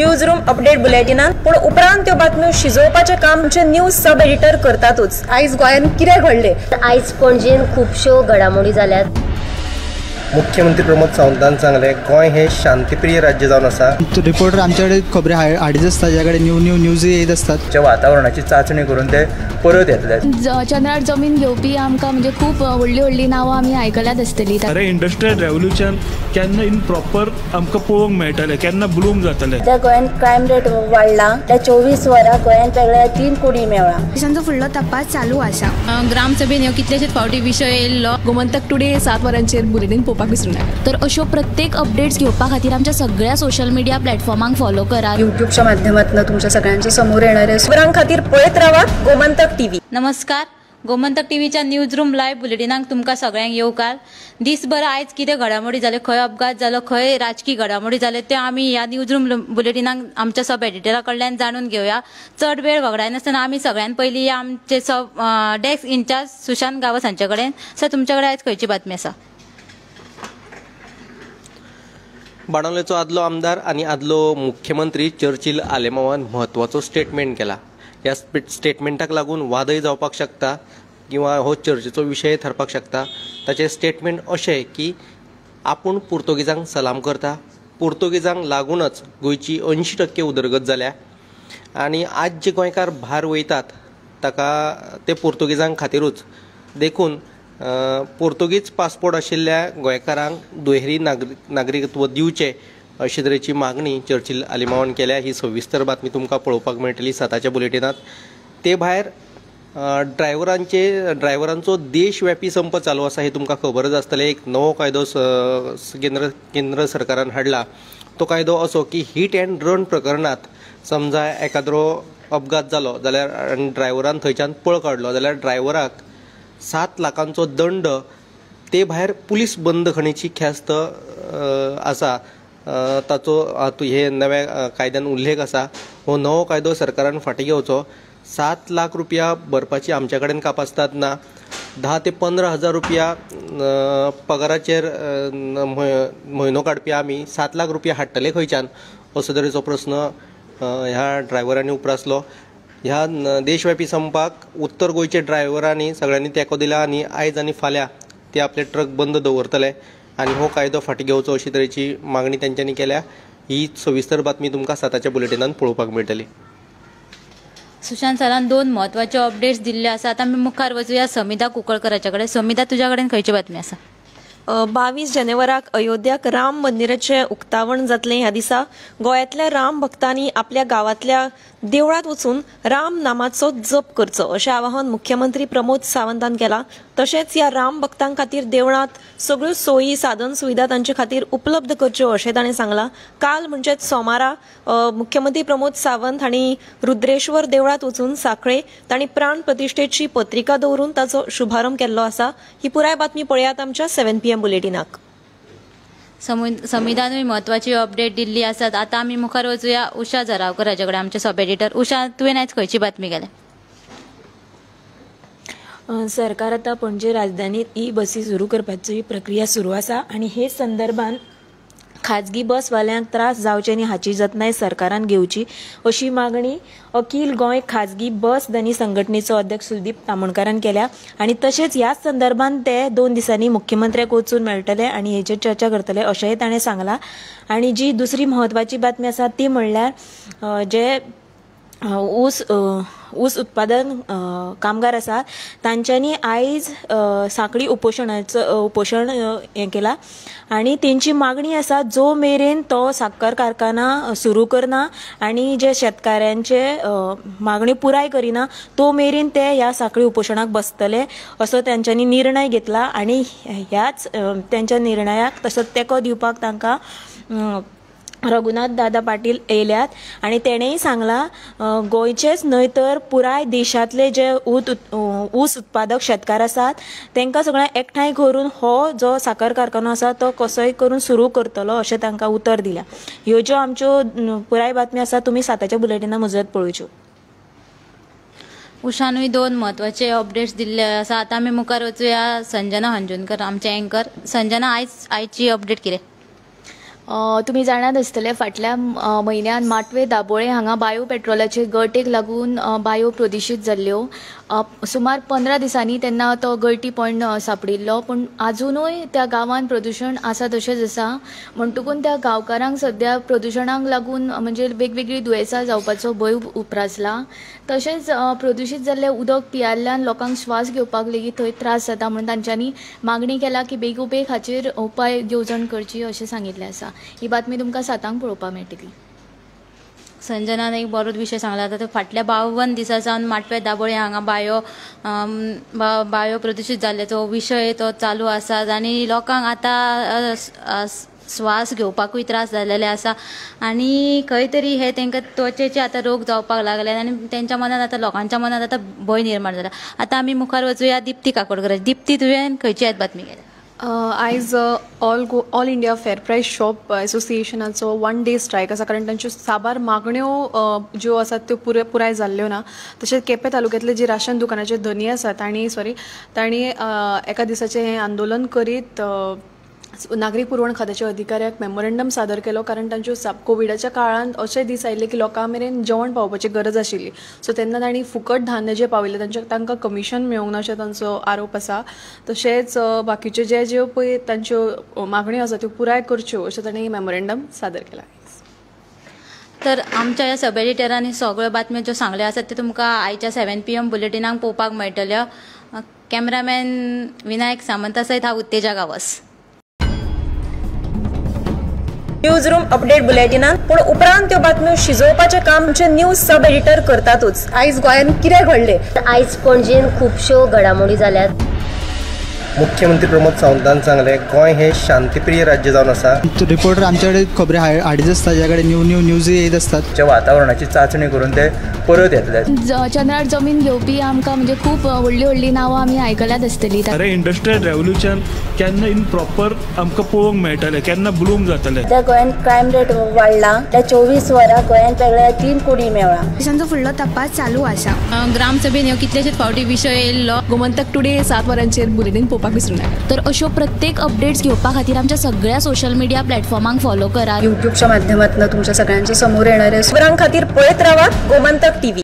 News room update बुलेटिनान पूण उपरांत त्यो बातम्यो शिजोवपाचें काम आमचे न्यूज सब एडिटर करतातूच। आयज गोंयांत कितें घडलें? आयज पणजेन खुबश्यो घडामोडी जाल्यात। मुख्यमंत्री प्रमोद सावंतान सांगले गोंय हे शांतीप्रिय राज्य जावन आसा। रिपोर्टर आमच्याकडे खबरी हाडीत आसता, ज्याकडे न्यूज येत असतात। वातावरणाची चाचणी करून ते परत येतले। चंद्रार जमीन घेवपी आमकां म्हणजे खूप व्हडली नांवां आमी आयकल्यात आसतली। अरे इंडस्ट्रियल रेव्होल्यूशन केन्ना इन प्रॉपर आमकां पळोवंक मेळटलें, केन्ना ब्लूम जातलें। त्या गोंयांत क्रायम रेट वाडला। त्या 24 वरां गोंयांत वेगळ्या 3 कोडी मेळ्ळा। देशांचो फुडलो तपास चालू आसा। ग्रामसभेन ह्यो कितलेशेच फावटी विशय येयल्लो। गोमंतक टुडे 7 वरांचेर बुलेटिन पळोवपाक विसरूं नाका। तर अश्यो प्रत्येक अपडेट्स घेवपा खातीर आमच्या सगळ्या सोशल मिडिया प्लॅटफॉर्मांक फॉलो करा। यूट्यूबच्या माध्यमातून तुमच्या सगळ्यांच्या समोर येणाऱ्या खबरां खातीर पळयत रावा गोमंतक टीव्ही। नमस्कार, गोमंतक टीव्हीच्या न्यूज रूम लाईव्ह बुलेटिनाक तुमकां सगळ्यांक येवकार। दिसभर आयज कितें घडामोडी जाल्यो, खंय अपघात जालो, खंय राजकीय घडामोडी जाल्यो, ते आमी ह्या न्यूज रूम बुलेटिनाक आमच्या सब एडिटरा कडल्यान जाणून घेवया। चड वेळ वगडायनासतना आमी सगळ्यान पयलीं आमचे सब डेस्क इन्चार्ज सुशांत गावस हांचे कडेन। सर, तुमचे कडेन आयज खंयची बातमी आसा? बाणावलेचो आदलो आमदार आनी आदलो मुख्यमंत्री चर्चिल आलेमावान म्हत्वाचो स्टेटमेंट केला। ह्या स्टेटमेंटाक लागून वादय जावपाक शकता किंवा हो चर्चेचो विशय ठरपाक शकता। ताचे स्टेटमेंट अशें की आपूण पुर्तुगेजांक सलाम करता, पुर्तुगेजांक लागूनच गोंयची 80% उदरगत जाल्या आनी आज जे गोंयकार भायर वयतात ताका ते पुर्तुगेजां खातीरूच। देखून पोर्तुगीज पासपोर्ट आशिल्ल्या गोंयकारांक दुहेरी नागरिकत्व दिवचे अशे तरेची मागणी चर्चिल आलेमावान केल्या। ही सविस्तर बातमी तुमकां पळोवपाक मेळटली 7च्या बुलेटिनांत। ते भायर ड्रायव्हरांचो देशव्यापी संप चालू आसा हे तुमकां खबरच आसतलें। एक नवो कायदो केंद्र सरकारान हाडला। तो कायदो असो की हीट अँड रन प्रकरणात समजा एखादो अपघात जालो जाल्यार आनी ड्रायव्हरान थंयच्यान पळ काडलो जाल्यार ड्रायव्हराक 7 लाखांचो दंड, ते भायर पुलीस बंदखणीची ख्यास्त आसा। ताचो हे नव्या कायद्यान उल्लेख आसा। हो नवो कायदो सरकारान फाटीं घेवचो। 7 लाख रुपया भरपाची आमच्या कडेन कापासतात ना, 10 ते 15 हजार रुपया पगाराचेर म्हयनो काडपी आमी 7 लाख रुपया हाडटले खंयच्यान, असो तरेचो प्रस्न ह्या ड्रायव्हरांनी उप्रासलो। ह्या देशव्यापी संपाक उत्तर गोंयचे ड्रायव्हरांनी सगळ्यांनी तेंको दिला आनी आयज आनी फाल्यां ते आपले ट्रक बंद दवरतले आनी हो कायदो फाटीं घेवचो अशी तरेची मागणी तेंच्यांनी केल्या। ही सविस्तर बातमी तुमकां 7च्या बुलेटिनांत पळोवपाक मेळटली। सुशांत सरान 2 म्हत्वाचे अपडेट्स दिल्ले आसा। आतां आमी मुखार वचूया समिधा कुंकळकराच्या कडेन। समिधा, तुज्या कडेन खंयची बातमी आसा? 22 जानेवाराक अयोध्याक राम मंदिराचें उक्तावण जातलें। ह्या दिसा गोंयांतल्या राम भक्तांनी आपल्या गांवांतल्या देवळांत वचून राम नामाचो जप करचो अशें आवाहन मुख्यमंत्री प्रमोद सावंतान केलां। तशेंच ह्या राम भक्तां खातीर देवळांत सगळ्यो सोयी साधन सुविधा तांचे खातीर उपलब्ध करच्यो अशें ताणें सांगलां। काल म्हणजेच सोमारा मुख्यमंत्री प्रमोद सावंत हांणी रुद्रेश्वर देवळांत वचून सांखळे तांणी प्राण प्रतिश्ठेची पत्रिका दवरून ताचो शुभारंभ केल्लो आसा। ही पुराय बातमी पळयात आमच्या 7 PM बुलेटिनाक। समिधानूय म्हत्वाची अपडेट दिल्ली आसात। आतां आमी मुखार वचूया उषा झरावकर हाचे कडेन, आमचे सब एडिटर। उषा, तुवें आयज खंयची बातमी केल्या? सरकार आतां पणजे राजधानीत बसी सुरू करपाची प्रक्रिया सुरू आसा आनी हे संदर्भान खाजगी बसवाल्यांक त्रास जावचे न्ही हाची जतनाय सरकारान घेवची अशी मागणी अखिल गोंय खाजगी बस धनी संघटनेचो अध्यक्ष सुदीप तामणकारान केल्या। आनी तशेंच ह्या संदर्भान ते 2 दिसांनी मुख्यमंत्र्याक वचून मेळटले आनी हेचेर चर्चा करतले अशेंय ताणें सांगलां। आनी जी दुसरी म्हत्वाची बातमी आसा ती म्हणल्यार जे ऊस उत्पादन कामगार आसा तांच्यांनी आयज सांखळी उपोषण हें केलां आनी तेंची मागणी आसा जो मेरेन तो साखर कारखाना सुरू करना आनी जे शेतकाऱ्यांचे मागणी पुराय करिना तो मेरेन ते ह्या सांखळी उपोशणाक बसतले असो तेंच्यांनी निर्णय घेतला। आनी ह्याच तेंच्या निर्णयाक तसोच तेंको दिवपाक तांकां रघुनाथ दादा पाटील येयल्यात आनी तेणेय सांगलां गोंयचेच न्हय तर पुराय देशांतले जे ऊस उत्पादक शेतकार आसात तांकां सगळ्यांक एकठांय करून हो जो साखर कारखानो आसा तो कसोय करून सुरू करतलो अशें तांकां उतर दिल्या। ह्यो ज्यो आमच्यो पुराय बातमी आसा तुमी 7च्या बुलेटिना मजत पळोवच्यो। उषानूय 2 म्हत्वाचे अपडेट्स दिल्ले आसा। आतां आमी मुखार वचूया संजना हंजुनकर, आमचे एंकर। संजना, आयची अपडेट कितें? तुम्ही जाणात आसतले फाटल्या म्हयन्यान माटवे दाबोळे हांगा बायो पेट्रोलाचे गळटेक लागून बायो प्रदूशीत जाल्ल्यो सुमार 15 दिसांनी तेन्ना तो गळटी पॉयंट सापडिल्लो पण अजुनूय त्या गांवांत प्रदूषण आसा तशेंच आसा म्हणटकून त्या गांवकारांक सद्या प्रदूषणाक लागून म्हणजे वेगवेगळी दुयेंसां जावपाचो भंय उप्रासला तशेंच प्रदूशीत जाल्लें उदक पियाल्ल्यान लोकांक श्वास घेवपाक लेगीत थंय त्रास जाता म्हणून तांच्यांनी मागणी केला की बेगोबेग हाचेर उपाय येवजण करची अशें सांगिल्लें आसा। ही बातमी तुमकां 7 पळोवपाक मेळटली। संजनान एक बरोच विषय सांगला आता फाटल्या 52 दिसा सावन माटवे दाबोळे हांगा बायो प्रदूशीत जाल्ल्याचो विशय तो चालू आसा आनी लोकांक आतां श्वास घेवपाकूय त्रास जाल्लेले आसा आनी खंय तरी हे तांकां त्वचेचे आतां रोग जावपाक लागले आनी तेंच्या मनात आतां लोकांच्या मनात आतां भंय निर्माण जाला। आतां आमी मुखार वचुया दिप्ती काकोडकर। दिप्ती तुवें खंयची आयज बातमी केल्या? आयज ऑल इंडिया फेर प्रायस शॉप एसोसिएशनाचो 1 डे स्ट्रायक आसा कारण तांच्यो साबार मागण्यो ज्यो आसात त्यो पुराय जाल्ल्यो ना। तशेंच केपें तालुक्यांतले जी राशन दुकानाचे धनी आसा तांणी एका दिसाचें हें आंदोलन करीत नागरीक पुरवण खात्याच्या अधिकाऱ्याक मेमोरेंडम सादर केलो कारण तांच्यो कोविडाच्या काळांत अशे दीस आयिल्ले की लोकां मेरेन जेवण पावपाची गरज आशिल्ली सो तेन्ना तांणी फुकट धान्य जे पावयले तांकां कमिशन मेळूंक ना अशें तांचो आरोप आसा। तशेंच बाकीच्यो ज्यो पळय तांच्यो मागण्यो आसा त्यो पुराय करच्यो अशें तांणी मेमोरेंडम सादर केला। तर आमच्या ह्या सब एडिटरांनी सगळ्यो बातम्यो ज्यो सांगल्यो आसात त्यो तुमकां आयच्या 7 PM बुलेटिनाक पळोवपाक मेळटल्यो। कॅमेरामॅन विनायक सामंता सयत हांव उत्तेजा गावस। न्यूज रूम अपडेट बुलेटिनात पूण उपरांत त्यो बातम्यो शिजोवपाचें काम आमचे न्यूज सब एडिटर करतातूच। आयज गोंयांत कितें घडलें? आयज पणजेन खुबश्यो घडामोडी जाल्यात। मुख्यमंत्री प्रमोद सावंतान सांगले गोंय हे शांतीप्रिय राज्य जावन आसा। रिपोर्टर आमच्याकडे खबरी हाडीत आसता ज्या कडेन न्यूज येत असतात वातावरणाची चाचणी करून ते परत येतले। चंद्रार जमीन घेवपी आमकां म्हणजे खूब व्हडली नांवां आमी आयकल्यात आसतली। अरे इंडस्ट्रियल रेव्होल्युशन केन्ना इन प्रॉपर आमकां पळोवंक मेळटलें केन्ना ब्लूम जातलें। त्या गोंयांत क्रायम रेट वाडला। त्या 24 वरां गोंयांत वेगळ्या 3 कोडी मेळ्ळा। देशांचो फुडलो तपास चालू आसा। ग्रामसभेन ह्यो कितलेशेच फावटी विशय येयल्लो। गोमंतक टुडे 7 वरांचेर बुलेटिन पळोवपाक विसरूं नाका। तर अश्यो प्रत्येक अपडेट्स घेवपा खातीर आमच्या सगळ्या सोशल मिडिया प्लॅटफॉर्मांक फॉलो करा। यूट्यूबच्या माध्यमातून तुमच्या सगळ्यांच्या समोर येणाऱ्या खबरां खातीर पळयत रावात गोमंतक टीव्ही।